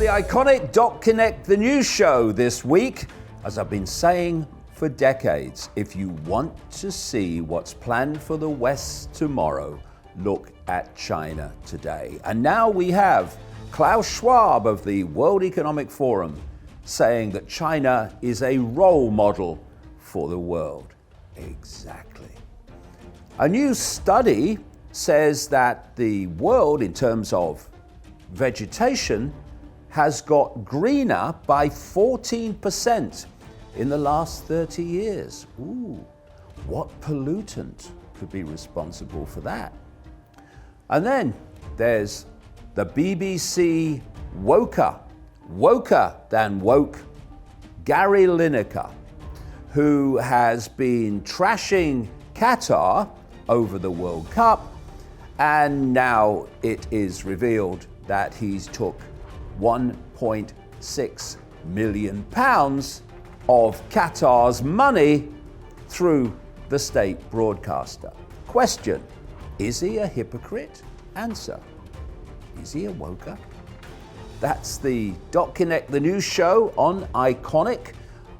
the Ickonic Connect the News Show this week. As I've been saying for decades, if you want to see what's planned for the West tomorrow, look at China today. And now we have Klaus Schwab of the World Economic Forum saying that China is a role model for the world. Exactly. A new study says that the world, in terms of vegetation, has got greener by 14% in the last 30 years. Ooh, what pollutant could be responsible for that? And then there's the BBC woker than woke, Gary Lineker, who has been trashing Qatar over the World Cup, and now it is revealed that he's took £1.6 million of Qatar's money through the state broadcaster. Question: is he a hypocrite? Answer: is he a woker? That's the Connect the News Show on Ickonic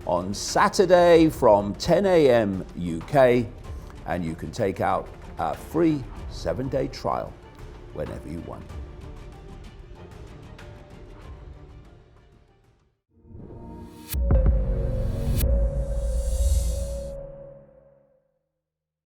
on Saturday from 10 a.m. UK, and you can take out a free 7-day trial whenever you want.